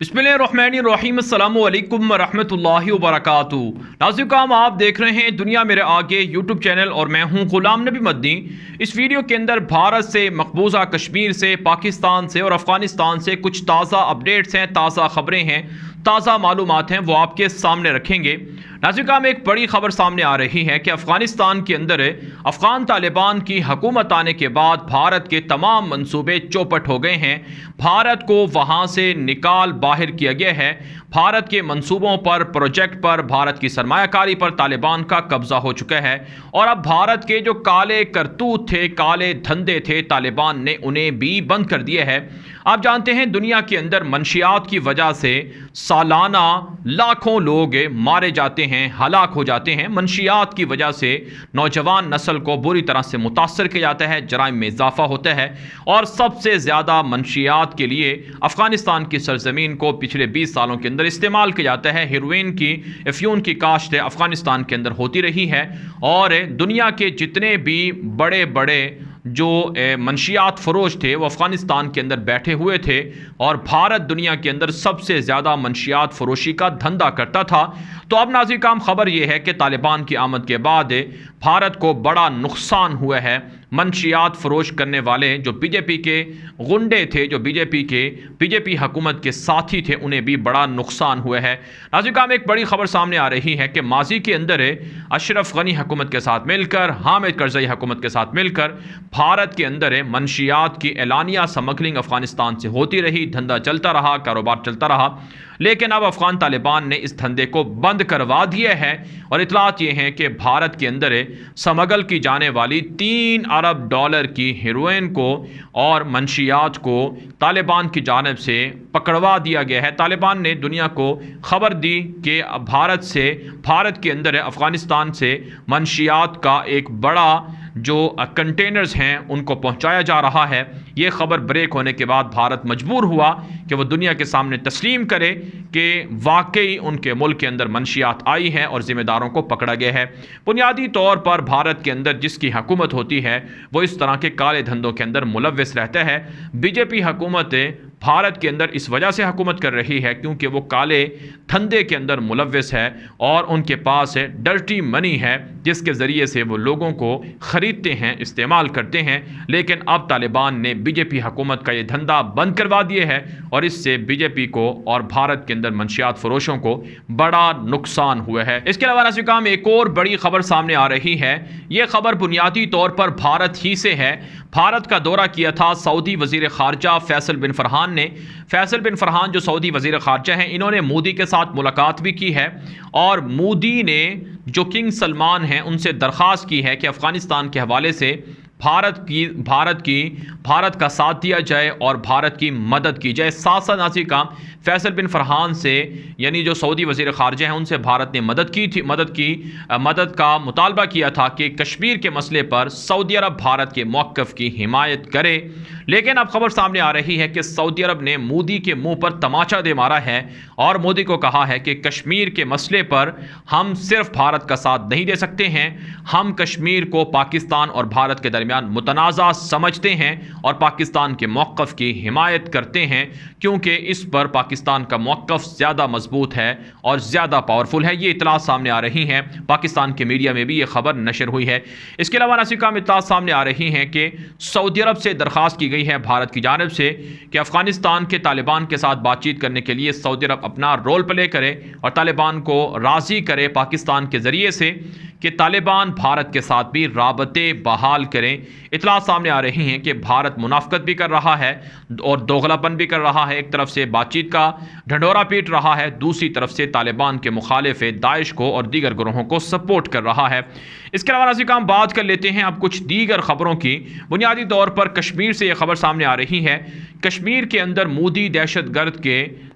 बिस्मिल्लाहिर्रहमानिर्रहीम अस्सलामु अलैकुम रहमतुल्लाहि व बरकातुहू। नाज़रीन काम आप देख रहे हैं दुनिया मेरे आगे यूट्यूब चैनल और मैं हूं गुलाम नबी मदनी। इस वीडियो के अंदर भारत से, मकबूजा कश्मीर से, पाकिस्तान से और अफ़गानिस्तान से कुछ ताज़ा अपडेट्स हैं, ताज़ा ख़बरें हैं, ताज़ा मालूमात हैं, वो आपके सामने रखेंगे। नाज़रीन काम एक बड़ी खबर सामने आ रही है कि अफ़गानिस्तान के अंदर अफ़गान तालिबान की हुकूमत आने के बाद भारत के तमाम मंसूबे चौपट हो गए हैं। भारत को वहाँ से निकाल बाहर किया गया है। भारत के मंसूबों पर, प्रोजेक्ट पर, भारत की सरमायाकारी पर तालिबान का कब्जा हो चुका है और अब भारत के जो काले करतूत थे, काले धंधे थे, तालिबान ने उन्हें भी बंद कर दिया है। आप जानते हैं दुनिया के अंदर मंशियात की वजह से सालाना लाखों लोग मारे जाते हैं, हलाक हो जाते हैं। मंशियात की वजह से नौजवान नस्ल को बुरी तरह से मुतासर किया जाता है, जराइम में इजाफा होता है और सबसे ज़्यादा मंशियात के लिए अफ़गानिस्तान की सरजमीन को पिछले 20 सालों के अंदर इस्तेमाल किया जाता है। हेरोइन की, अफ्यून की काश्त अफ़गानिस्तान के अंदर होती रही है और दुनिया के जितने भी बड़े बड़े जो मंशियात फ़रोश थे वो अफ़गानिस्तान के अंदर बैठे हुए थे और भारत दुनिया के अंदर सबसे ज़्यादा मंशियात फ़रोशी का धंधा करता था। तो अब नाज़रीन काम खबर यह है कि तालिबान की आमद के बाद भारत को बड़ा नुकसान हुआ है। मंशियात फ़रोश करने वाले जो बीजेपी के गुंडे थे, जो बीजेपी हुकूमत के साथी थे, उन्हें भी बड़ा नुकसान हुआ है। नाज़रीन काम एक बड़ी खबर सामने आ रही है कि माजी के अंदर अशरफ गनी हुकूमत के साथ मिलकर, हामिद करज़ई हुकूमत के साथ मिलकर भारत के अंदर मंशियात की एलानिया स्मगलिंग अफ़गानिस्तान से होती रही, धंधा चलता रहा, कारोबार चलता रहा। लेकिन अब अफ़गान तालिबान ने इस धंधे को बंद करवा दिया है और इतलात ये हैं कि भारत के अंदर स्मगल की जाने वाली $3 अरब की हेरोइन को और मंशियात को तालिबान की जानिब से पकड़वा दिया गया है। तालिबान ने दुनिया को खबर दी कि भारत के अंदर अफ़गानिस्तान से मंशियात का एक बड़ा जो कंटेनर्स हैं उनको पहुंचाया जा रहा है। ये खबर ब्रेक होने के बाद भारत मजबूर हुआ कि वो दुनिया के सामने तस्लीम करे कि वाकई उनके मुल्क के अंदर मंशियात आई है और ज़िम्मेदारों को पकड़ा गया है। बुनियादी तौर पर भारत के अंदर जिसकी हुकूमत होती है वो इस तरह के काले धंधों के अंदर मुलव्वस रहता है। बीजेपी हुकूमत भारत के अंदर इस वजह से हुकूमत कर रही है क्योंकि वो काले धंधे के अंदर मुलव्वस है और उनके पास डर्टी मनी है जिसके ज़रिए से वो लोगों को ख़रीदते हैं, इस्तेमाल करते हैं। लेकिन अब तालिबान ने बीजेपी हुकूमत का ये धंधा बंद करवा दिया है और इससे बीजेपी को और भारत के अंदर मंशियात फ़रोशों को बड़ा नुकसान हुआ है। इसके अलावा नाज़रीन काम एक और बड़ी खबर सामने आ रही है। ये खबर बुनियादी तौर पर भारत ही से है। भारत का दौरा किया था सऊदी वज़ीर ख़ारजा फैसल बिन फ़रहान ने। फैसल बिन फ़रहान जो सऊदी वज़ीर ख़ारजा हैं, इन्होंने मोदी के साथ मुलाकात भी की है और मोदी ने जो किंग सलमान हैं उनसे दरख्वास्त की है कि अफ़गानिस्तान के हवाले से भारत का साथ दिया जाए और भारत की मदद की जाए। साथ साथ नाज़रीन काम फैसल बिन फ़रहान से, यानी जो सऊदी वज़ीर ख़ारजा हैं, उनसे भारत ने मदद का मुतालबा किया था कि कश्मीर के मसले पर सऊदी अरब भारत के मौक़िफ़ की हिमायत करे। लेकिन अब खबर सामने आ रही है कि सऊदी अरब ने मोदी के मुंह पर तमाचा दे मारा है और मोदी को कहा है कि कश्मीर के मसले पर हम सिर्फ भारत का साथ नहीं दे सकते हैं, हम कश्मीर को पाकिस्तान और भारत के दरमियान मुतनाज़ा समझते हैं और पाकिस्तान के मौक़िफ़ की हिमायत करते हैं क्योंकि इस पर पाकिस्तान का मौक़िफ़ ज़्यादा मजबूत है और ज़्यादा पावरफुल है। ये इतला सामने आ रही हैं, पाकिस्तान के मीडिया में भी ये खबर नशर हुई है। इसके अलावा नाज़रीन काम इतला सामने आ रही हैं कि सऊदी अरब से दरख्वास्त की गई है भारत की जानिब से कि अफ़गानिस्तान के तालिबान के साथ बातचीत करने के लिए सऊदी अरब अपना रोल प्ले करे और तालिबान को राज़ी करे पाकिस्तान के ज़रिए से कि तालिबान भारत के साथ भी राबते बहाल करें। इतला सामने आ रही हैं कि भारत मुनाफ़कत भी कर रहा है और दोगलापन भी कर रहा है। एक तरफ से बातचीत का ढंढोरा पीट रहा है, दूसरी तरफ से तालिबान के मुखालिफ दाइश को और दीगर ग्रोहों को सपोर्ट कर रहा है। इसके अलावा नाज़रीन काम बात कर लेते हैं अब कुछ दीगर ख़बरों की। बुनियादी तौर पर कश्मीर से यह खबर सामने आ रही है। कश्मीर के अंदर मोदी दहशतगर्द के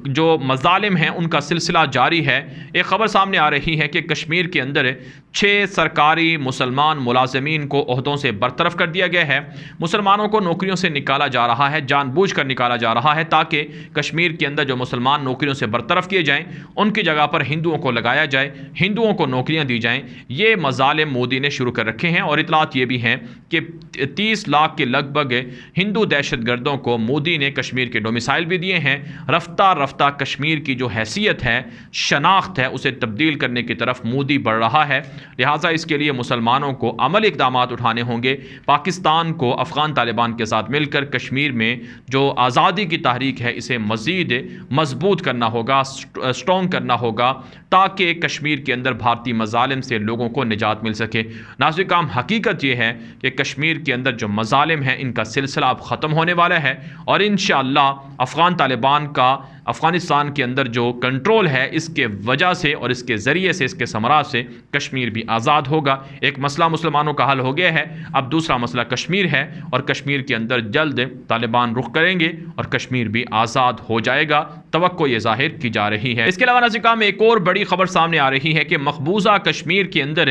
जो मज़ालिम हैं उनका सिलसिला जारी है। एक ख़बर सामने आ रही है कि कश्मीर के अंदर 6 सरकारी मुसलमान मुलाजमीन को ओहदों से बरतरफ कर दिया गया है। मुसलमानों को नौकरियों से निकाला जा रहा है, जानबूझकर निकाला जा रहा है ताकि कश्मीर के अंदर जो मुसलमान नौकरियों से बरतरफ किए जाएँ उनकी जगह पर हिंदुओं को लगाया जाए, हिंदुओं को नौकरियाँ दी जाएँ। ये मज़ालिम मोदी ने शुरू कर रखे हैं और इतलात ये भी हैं कि 30 लाख के लगभग हिंदू दहशतगर्दों को मोदी ने कश्मीर के डोमिसाइल भी दिए हैं। रफ्तार रफ्ता रफ्ता कश्मीर की जो हैसियत है, शनाख्त है, उसे तब्दील करने की तरफ मोदी बढ़ रहा है। लिहाजा इसके लिए मुसलमानों को अमली इक़दाम उठाने होंगे। पाकिस्तान को अफ़गान तालिबान के साथ मिलकर कश्मीर में जो आज़ादी की तहरीक है इसे मज़ीद मजबूत करना होगा, स्ट्रॉन्ग करना होगा, ताकि कश्मीर के अंदर भारतीय मज़ालिम से लोगों को निजात मिल सके। नाज़िर काम, हकीकत ये है कि कश्मीर के अंदर जो मज़ालिम हैं इनका सिलसिला अब ख़त्म होने वाला है और इंशाअल्लाह अफ़गान तालिबान का अफ़गानिस्तान के अंदर जो कंट्रोल है इसके वजह से और इसके ज़रिए से, इसके समरात से कश्मीर भी आज़ाद होगा। एक मसला मुसलमानों का हल हो गया है, अब दूसरा मसला कश्मीर है और कश्मीर के अंदर जल्द तालिबान रुख करेंगे और कश्मीर भी आज़ाद हो जाएगा, तवक्को ये ज़ाहिर की जा रही है। इसके अलावा नाज़िर काम, एक और बड़ी खबर सामने आ रही है कि मकबूजा कश्मीर के अंदर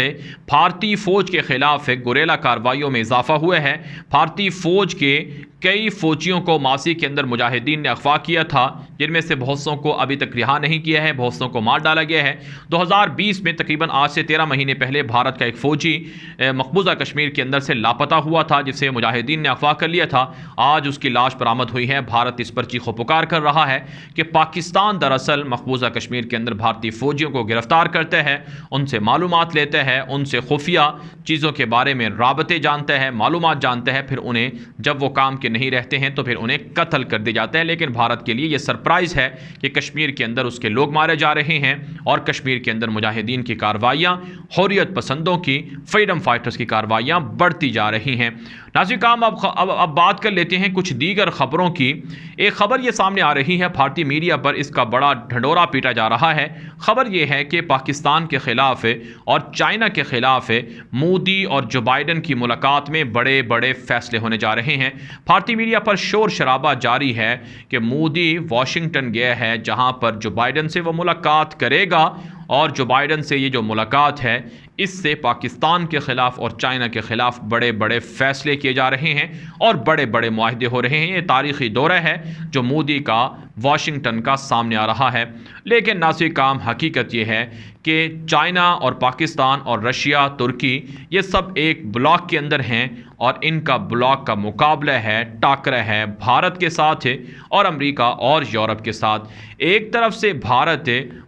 भारतीय फ़ौज के ख़िलाफ़ गुरेला कार्रवाइयों में इजाफा हुआ है। भारतीय फ़ौज के कई फ़ौजियों को मासी के अंदर मुजाहिदीन ने अगवा किया था, जिनमें से बहुत सौ को अभी तक रिहा नहीं किया है, बहुत सौ को मार डाला गया है। 2020 में तकरीबन आज से 13 महीने पहले भारत का एक फ़ौजी मकबूजा कश्मीर के अंदर से लापता हुआ था, जिसे मुजाहिदीन ने अगवा कर लिया था। आज उसकी लाश बरामद हुई है। भारत इस पर चीखो पुकार कर रहा है कि पाकिस्तान दरअसल मकबूजा कश्मीर के अंदर भारतीय फ़ौजियों को गिरफ़्तार करते हैं, उनसे मालूमात लेते हैं, उनसे खुफिया चीज़ों के बारे में राबते जानते हैं, मालूमात जानते हैं, फिर उन्हें जब वो काम के नहीं रहते हैं तो फिर उन्हें कत्ल कर दिया जाता है। लेकिन भारत के लिए ये सरप्राइज़ है कि कश्मीर के अंदर उसके लोग मारे जा रहे हैं और कश्मीर के अंदर मुजाहिदीन की कार्रवाइयाँ, हुर्रियत पसंदों की, फ्रीडम फाइटर्स की कार्रवाइयाँ बढ़ती जा रही हैं। नाज़िर काम, अब बात कर लेते हैं कुछ दीगर ख़बरों की। एक ख़बर ये सामने आ रही है, भारतीय मीडिया पर इसका बड़ा ढंढोरा पीटा जा रहा है। ख़बर ये है कि पाकिस्तान के ख़िलाफ़ और चाइना के ख़िलाफ़ मोदी और जो बाइडन की मुलाकात में बड़े बड़े फ़ैसले होने जा रहे हैं। भारतीय मीडिया पर शोर शराबा जारी है कि मोदी वाशिंगटन गया है, जहाँ पर जो बाइडन से वो मुलाकात करेगा और जो बाइडन से ये जो मुलाकात है इससे पाकिस्तान के ख़िलाफ़ और चाइना के ख़िलाफ़ बड़े बड़े फ़ैसले किए जा रहे हैं और बड़े बड़े मुआहदे हो रहे हैं। ये तारीख़ी दौरा है जो मोदी का वाशिंगटन का सामने आ रहा है। लेकिन नाज़िर काम, हकीकत ये है कि चाइना और पाकिस्तान और रशिया, तुर्की, ये सब एक ब्लॉक के अंदर हैं और इनका ब्लॉक का मुकाबला है, टाकरा है भारत के साथ और अमेरिका और यूरोप के साथ। एक तरफ से भारत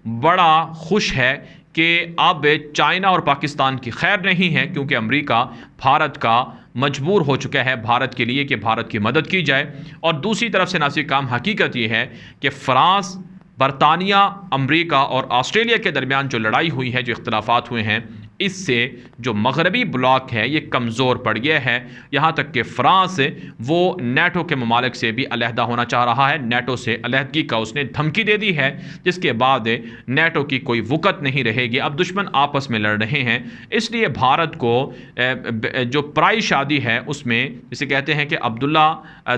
बड़ा खुश है कि अब चाइना और पाकिस्तान की खैर नहीं है, क्योंकि अमेरिका भारत का मजबूर हो चुका है भारत के लिए कि भारत की मदद की जाए। और दूसरी तरफ से नाज़िर काम, हकीकत ये है कि फ़्रांस, बरतानिया, अमेरिका और ऑस्ट्रेलिया के दरमियान जो लड़ाई हुई है, जो इख्तलाफात हुए हैं, इससे जो मगरबी ब्लॉक है ये कमज़ोर पड़ गया है। यहाँ तक कि फ़्रांस वो नेटो के ममालिक से भी अलहदा होना चाह रहा है, नेटो से अलहदगी का उसने धमकी दे दी है, जिसके बाद नेटो की कोई वक़्त नहीं रहेगी। अब दुश्मन आपस में लड़ रहे हैं, इसलिए भारत को जो पराई शादी है उसमें, जिसे कहते हैं कि अब्दुल्ला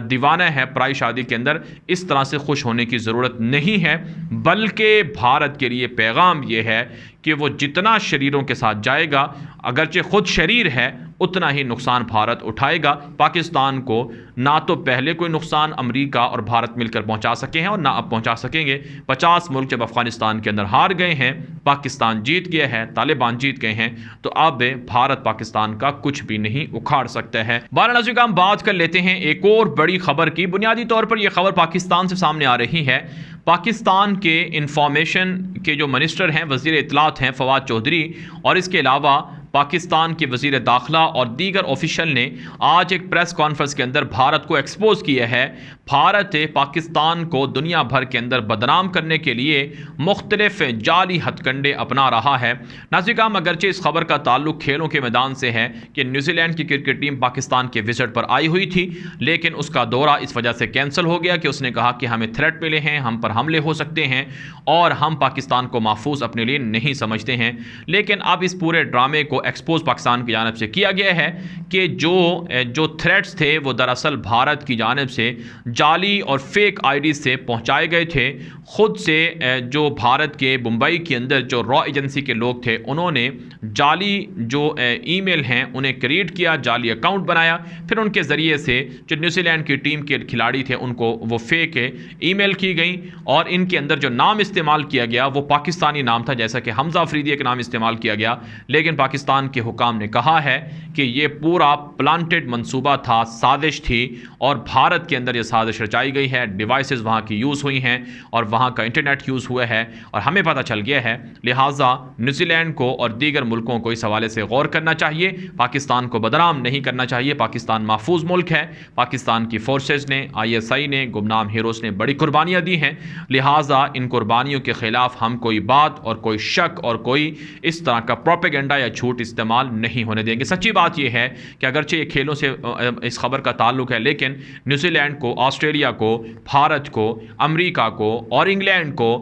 दीवाना है पराई शादी के अंदर, इस तरह से खुश होने की ज़रूरत नहीं है। बल्कि भारत के लिए पैगाम ये है कि वो जितना शरीरों के साथ जाएगा, अगरचे ख़ुद शरीर है, उतना ही नुकसान भारत उठाएगा। पाकिस्तान को ना तो पहले कोई नुकसान अमेरिका और भारत मिलकर पहुंचा सके हैं और ना अब पहुंचा सकेंगे। 50 मुल्क जब अफ़गानिस्तान के अंदर हार गए हैं, पाकिस्तान जीत गया है, तालिबान जीत गए हैं, तो अब भारत पाकिस्तान का कुछ भी नहीं उखाड़ सकता है। बारह का हम बात कर लेते हैं एक और बड़ी खबर की। बुनियादी तौर पर यह खबर पाकिस्तान से सामने आ रही है। पाकिस्तान के इंफॉर्मेशन के जो मिनिस्टर हैं, वज़ीर इत्तलात हैं फवाद चौधरी, और इसके अलावा पाकिस्तान के वज़ीर दाखिला और दीगर ऑफिशियल ने आज एक प्रेस कॉन्फ्रेंस के अंदर भारत को एक्सपोज किया है। भारत पाकिस्तान को दुनिया भर के अंदर बदनाम करने के लिए मुख्तलिफ जाली हथकंडे अपना रहा है। नाज़िर काम, अगरचे इस खबर का ताल्लुक खेलों के मैदान से है कि न्यूजीलैंड की क्रिकेट टीम पाकिस्तान के विजिट पर आई हुई थी, लेकिन उसका दौरा इस वजह से कैंसिल हो गया कि उसने कहा कि हमें थ्रेट मिले हैं, हम पर हमले हो सकते हैं और हम पाकिस्तान को महफूज अपने लिए नहीं समझते हैं। लेकिन अब इस पूरे ड्रामे को एक्सपोज पाकिस्तान की जानिब से किया गया है कि जो थ्रेट्स थे वो दरअसल भारत की जानिब से जाली और फेक आईडी से पहुंचाए गए थे। ख़ुद से जो भारत के मुंबई के अंदर जो रॉ एजेंसी के लोग थे, उन्होंने जाली जो ईमेल हैं उन्हें क्रिएट किया, जाली अकाउंट बनाया, फिर उनके ज़रिए से जो न्यूजीलैंड की टीम के खिलाड़ी थे उनको वो फेक ईमेल की गई और इनके अंदर जो नाम इस्तेमाल किया गया वो पाकिस्तानी नाम था, जैसा कि हमजा अफरीदी एक नाम इस्तेमाल किया गया, लेकिन पाकिस्तान पाकिस्तान के हुकाम ने कहा है कि ये पूरा प्लांटेड मंसूबा था, साजिश थी और भारत के अंदर ये साजिश रचाई गई है। डिवाइसेस वहाँ की यूज़ हुई हैं और वहाँ का इंटरनेट यूज़ हुआ है और हमें पता चल गया है। लिहाजा न्यूजीलैंड को और दीगर मुल्कों को इस हवाले से गौर करना चाहिए, पाकिस्तान को बदनाम नहीं करना चाहिए। पाकिस्तान महफूज मुल्क है, पाकिस्तान की फोर्सेस ने, ISI ने, गुमनाम हीरोज़ ने बड़ी कुर्बानियाँ दी हैं। लिहाजा इन कुर्बानियों के ख़िलाफ़ हम कोई बात और कोई शक और कोई इस तरह का प्रोपेगेंडा या झूठ इस्तेमाल नहीं होने देंगे। सच्ची बात यह है कि अगरचे ये खेलों से इस खबर का ताल्लुक है, लेकिन न्यूजीलैंड को, ऑस्ट्रेलिया को, भारत को, अमेरिका को और इंग्लैंड को,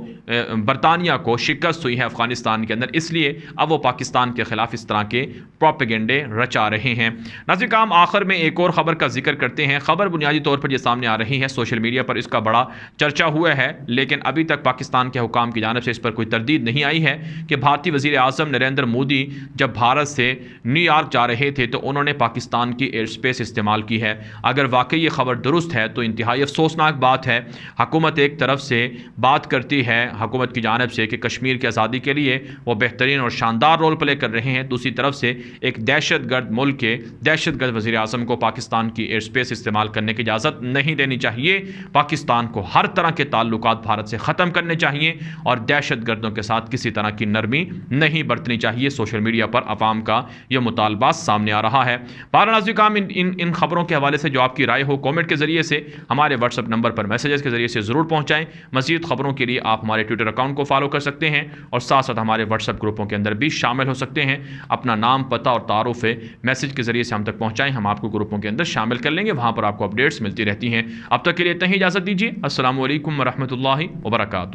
बरतानिया को शिकस्त हुई है अफगानिस्तान के अंदर, इसलिए अब वो पाकिस्तान के ख़िलाफ़ इस तरह के प्रोपेगेंडे रचा रहे हैं। नाज़रीन काम आखिर में एक और ख़बर का जिक्र करते हैं। ख़बर बुनियादी तौर पर ये सामने आ रही है, सोशल मीडिया पर इसका बड़ा चर्चा हुआ है, लेकिन अभी तक पाकिस्तान के हुकाम की जानिब से इस पर कोई तरदीद नहीं आई है कि भारतीय वज़ीर आज़म नरेंद्र मोदी जब भारत से न्यूयॉर्क जा रहे थे तो उन्होंने पाकिस्तान की एयर स्पेस इस्तेमाल की है। अगर वाकई ये खबर दुरुस्त है तो इंतहाई अफसोसनाक बात है। हुकूमत एक तरफ से बात करती है हुकूमत की जानिब से कि कश्मीर की आज़ादी के लिए वो बेहतरीन और शानदार रोल प्ले कर रहे हैं, दूसरी तरफ से एक दहशतगर्द मुल्क के दहशतगर्द वज़ीर आज़म को पाकिस्तान की एयर स्पेस इस्तेमाल करने की इजाज़त नहीं देनी चाहिए। पाकिस्तान को हर तरह के ताल्लुकात भारत से ख़त्म करने चाहिए और दहशतगर्दों के साथ किसी तरह की नरमी नहीं बरतनी चाहिए। सोशल मीडिया पर अवाम का यह मुतालबा सामने आ रहा है। नाज़रीन काम इन खबरों के हवाले से जो आपकी राय हो कमेंट के ज़रिए से हमारे व्हाट्सएप नंबर पर मैसेजेस के ज़रिए से ज़रूर पहुँचाएँ। मज़ीद खबरों के लिए आप हमारे ट्विटर अकाउंट को फॉलो कर सकते हैं और साथ साथ हमारे व्हाट्सएप ग्रुपों के अंदर भी शामिल हो सकते हैं। अपना नाम, पता और तारुफ मैसेज के ज़रिए से हम तक पहुँचाएँ, हम आपको ग्रुपों के अंदर शामिल कर लेंगे, वहाँ पर आपको अपडेट्स मिलती रहती हैं। अब तक के लिए इतना ही इजाज़त दीजिए। अस्सलामु अलैकुम व रहमतुल्लाहि व बरकातुहू।